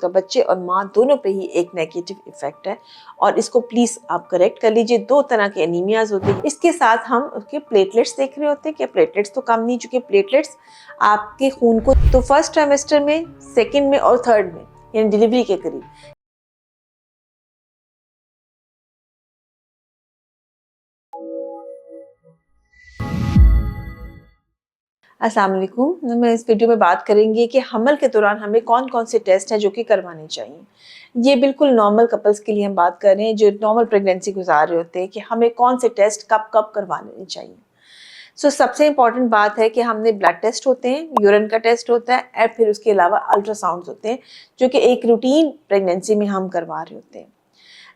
उसका बच्चे और माँ दोनों पे ही एक नेगेटिव इफेक्ट है और इसको प्लीज़ आप करेक्ट कर लीजिए। 2 तरह के एनीमियाज होते हैं। इसके साथ हम उसके प्लेटलेट्स देख रहे होते हैं कि प्लेटलेट्स तो कम नहीं, चूँकि प्लेटलेट्स आपके खून को तो फर्स्ट ट्राइमेस्टर में, सेकेंड में और थर्ड में यानी डिलीवरी के करीब अस्सलाम वालेकुम। मैं इस वीडियो में बात करेंगे कि हमल के दौरान हमें कौन कौन से टेस्ट हैं जो कि करवाने चाहिए। ये बिल्कुल नॉर्मल कपल्स के लिए हम बात कर रहे हैं जो नॉर्मल प्रेगनेंसी गुजार रहे होते हैं कि हमें कौन से टेस्ट कब कब करवाने चाहिए। सबसे इम्पॉर्टेंट बात है कि हमने ब्लड टेस्ट होते हैं, यूरिन का टेस्ट होता है और फिर उसके अलावा अल्ट्रासाउंड होते हैं जो कि एक रूटीन प्रेगनेंसी में हम करवा रहे होते हैं।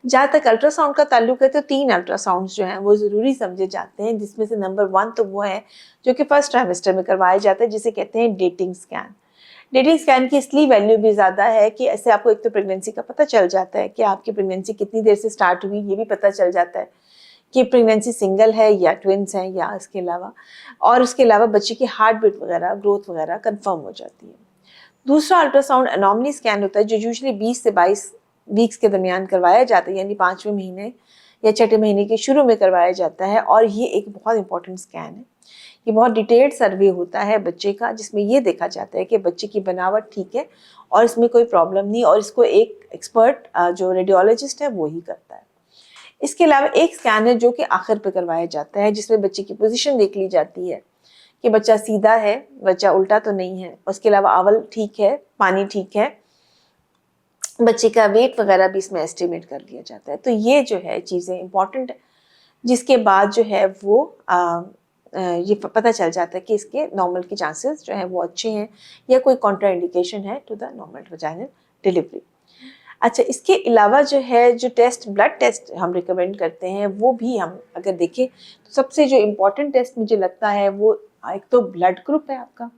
जहाँ तक अल्ट्रासाउंड का ताल्लुक है तो 3 अल्ट्रासाउंड जो हैं वो ज़रूरी समझे जाते हैं, जिसमें से नंबर 1 तो वो है जो कि फर्स्ट ट्राइमेस्टर में करवाया जाता है, जिसे कहते हैं डेटिंग स्कैन। डेटिंग स्कैन की इसलिए वैल्यू भी ज़्यादा है कि ऐसे आपको एक तो प्रेगनेंसी का पता चल जाता है कि आपकी प्रेगनेंसी कितनी देर से स्टार्ट हुई, ये भी पता चल जाता है कि प्रेगनेंसी सिंगल है या ट्विंस हैं या इसके अलावा, और उसके अलावा बच्चे की हार्ट बीट वगैरह, ग्रोथ वगैरह कंफर्म हो जाती है। दूसरा अल्ट्रासाउंड एनोमली स्कैन होता है जो यूजुअली 20 से 22 वीक्स के दरमियान करवाया जाता है, यानी 5वें महीने या 6ठे महीने के शुरू में करवाया जाता है। और ये एक बहुत इंपॉर्टेंट स्कैन है। ये बहुत डिटेल्ड सर्वे होता है बच्चे का, जिसमें ये देखा जाता है कि बच्चे की बनावट ठीक है और इसमें कोई प्रॉब्लम नहीं, और इसको एक एक्सपर्ट जो रेडियोलॉजिस्ट है वो ही करता है। इसके अलावा एक स्कैन है जो कि आखिर पे करवाया जाता है, जिसमें बच्चे की पोजीशन देख ली जाती है कि बच्चा सीधा है, बच्चा उल्टा तो नहीं है, उसके अलावा अवल ठीक है, पानी ठीक है, बच्चे का वेट वगैरह भी इसमें एस्टिमेट कर लिया जाता है। तो ये जो है चीज़ें इंपॉर्टेंट है, जिसके बाद जो है वो ये पता चल जाता है कि इसके नॉर्मल के चांसेस जो है वो अच्छे हैं या कोई कॉन्ट्रा इंडिकेशन है to the normal vaginal delivery. अच्छा, इसके अलावा जो है जो टेस्ट, ब्लड टेस्ट हम रिकमेंड करते हैं, वो भी हम अगर देखें तो सबसे जो इम्पोर्टेंट टेस्ट मुझे लगता है वो एक तो ब्लड ग्रुप है आपका,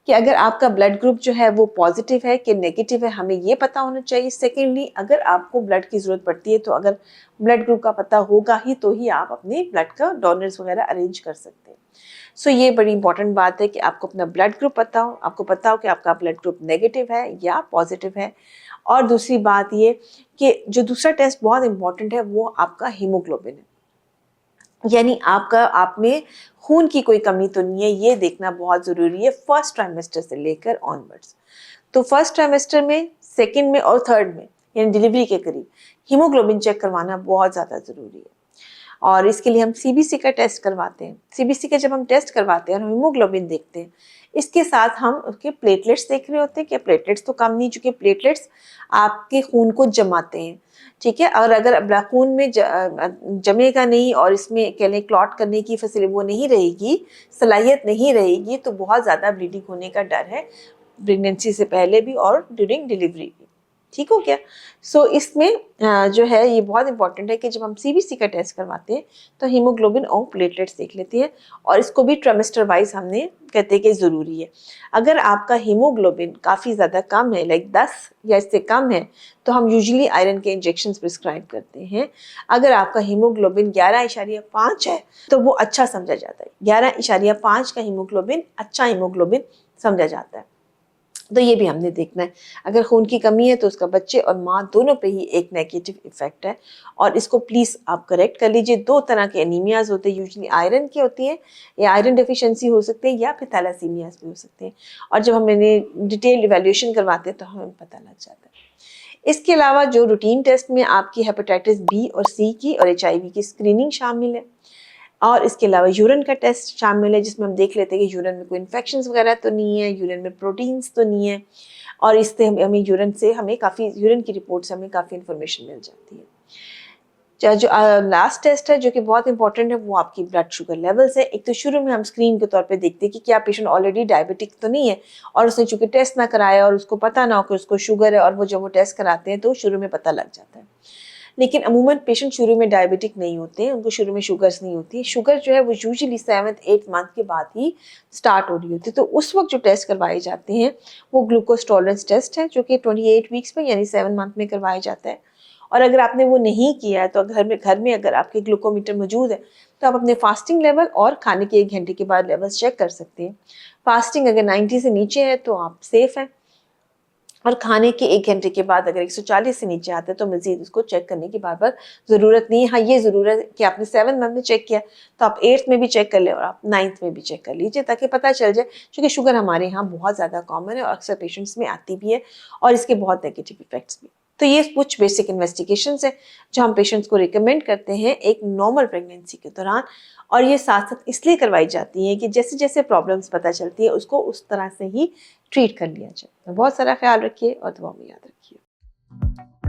कि अगर आपका ब्लड ग्रुप जो है वो पॉजिटिव है कि नेगेटिव है, हमें ये पता होना चाहिए। सेकेंडली, अगर आपको ब्लड की ज़रूरत पड़ती है तो अगर ब्लड ग्रुप का पता होगा ही तो ही आप अपने ब्लड का डोनर्स वगैरह अरेंज कर सकते हैं। ये बड़ी इंपॉर्टेंट बात है कि आपको अपना ब्लड ग्रुप पता हो, आपको पता हो कि आपका ब्लड ग्रुप नेगेटिव है या पॉजिटिव है। और दूसरी बात ये कि जो दूसरा टेस्ट बहुत इंपॉर्टेंट है वो आपका हीमोग्लोबिन है, यानी आपका आप में खून की कोई कमी तो नहीं है, ये देखना बहुत ज़रूरी है फर्स्ट ट्राइमेस्टर से लेकर ऑनवर्ड्स। तो फर्स्ट ट्राइमेस्टर में, सेकंड में और थर्ड में यानी डिलीवरी के करीब हीमोग्लोबिन चेक करवाना बहुत ज़्यादा ज़रूरी है। और इसके लिए हम सीबीसी का टेस्ट करवाते हैं। सीबीसी का जब हम टेस्ट करवाते हैं और हीमोग्लोबिन देखते हैं, इसके साथ हम उसके प्लेटलेट्स देख रहे होते हैं कि प्लेटलेट्स तो कम नहीं, चूँकि प्लेटलेट्स आपके खून को जमाते हैं, ठीक है। और अगर खून में जमेगा नहीं और इसमें कह लें क्लॉट करने की फैसिलिटी वो नहीं रहेगी, सलाहियत नहीं रहेगी, तो बहुत ज़्यादा ब्लीडिंग होने का डर है, प्रेगनेंसी से पहले भी और ड्यूरिंग डिलीवरी भी। ठीक हो गया। इसमें जो है ये बहुत इंपॉर्टेंट है कि जब हम सीबीसी का टेस्ट करवाते हैं तो हीमोग्लोबिन और प्लेटलेट्स देख लेते हैं, और इसको भी ट्राइमेस्टर वाइज हमने कहते हैं कि ज़रूरी है। अगर आपका हीमोग्लोबिन काफ़ी ज़्यादा कम है, लाइक 10 या इससे कम है, तो हम यूजुअली आयरन के इंजेक्शन प्रिस्क्राइब करते हैं। अगर आपका हीमोग्लोबिन 11.5 है तो वो अच्छा समझा जाता है। 11.5 का हीमोग्लोबिन अच्छा हीमोग्लोबिन समझा जाता है। तो ये भी हमने देखना है। अगर खून की कमी है तो उसका बच्चे और माँ दोनों पे ही एक नेगेटिव इफेक्ट है, और इसको प्लीज़ आप करेक्ट कर लीजिए। 2 तरह के एनीमियाज होते हैं, यूजुअली आयरन की होती है या आयरन डेफिशिएंसी हो सकती है, या फिर थैलासीमियाज भी हो सकते हैं, और जब हम इन्हें डिटेल इवैल्यूएशन करवाते हैं तो हमें पता लग जाता है। इसके अलावा जो रूटीन टेस्ट में आपकी हेपेटाइटिस बी और सी की और HIV की स्क्रीनिंग शामिल है, और इसके अलावा यूरिन का टेस्ट शामिल है, जिसमें हम देख लेते हैं कि यूरिन में कोई इन्फेक्शंस वगैरह तो नहीं है, यूरिन में प्रोटीन्स तो नहीं है, और इससे हमें यूरिन से हमें काफ़ी, यूरिन की रिपोर्ट से हमें काफ़ी इन्फॉर्मेशन मिल जाती है। जो लास्ट टेस्ट है जो कि बहुत इंपॉर्टेंट है, वो आपकी ब्लड शुगर लेवल्स है। एक तो शुरू में हम स्क्रीन के तौर पे देखते हैं कि क्या पेशेंट ऑलरेडी डायबिटिक तो नहीं है, और उसने चूंकि टेस्ट ना कराया और उसको पता ना हो कि उसको शुगर है, और वो जब वो टेस्ट कराते हैं तो शुरू में पता लग जाता है। लेकिन अमूमन पेशेंट शुरू में डायबिटिक नहीं होते हैं, उनको शुरू में शुगर्स नहीं होती। शुगर जो है वो यूजुअली 7th-8th मंथ के बाद ही स्टार्ट हो रही होती है। तो उस वक्त जो टेस्ट करवाए जाते हैं वो ग्लूकोज टॉलरेंस टेस्ट है, जो कि 28 वीक्स में यानी 7 मंथ में करवाया जाता है। और अगर आपने वो नहीं किया है तो घर में अगर आपके ग्लूकोमीटर मौजूद है तो आप अपने फास्टिंग लेवल और खाने के 1 घंटे के बाद लेवल्स चेक कर सकते हैं। फास्टिंग अगर 90 से नीचे है तो आप सेफ हैं, और खाने के 1 घंटे के बाद अगर 140 से नीचे आता है तो मज़ीद उसको चेक करने की बार-बार ज़रूरत नहीं है। हाँ, ये ज़रूरत है कि आपने 7th मंथ में चेक किया तो आप 8th में भी चेक कर लें और आप 9th में भी चेक कर लीजिए ताकि पता चल जाए, क्योंकि शुगर हमारे यहाँ बहुत ज़्यादा कॉमन है और अक्सर पेशेंट्स में आती भी है और इसके बहुत नेगेटिव इफ़ेक्ट्स भी। तो ये कुछ बेसिक इन्वेस्टिगेशंस हैं जो हम पेशेंट्स को रिकमेंड करते हैं एक नॉर्मल प्रेगनेंसी के दौरान, और ये साथ-साथ इसलिए करवाई जाती हैं कि जैसे-जैसे प्रॉब्लम्स पता चलती है उसको उस तरह से ही ट्रीट कर लिया जाए। तो बहुत सारा ख्याल रखिए और दुआ में याद रखिए।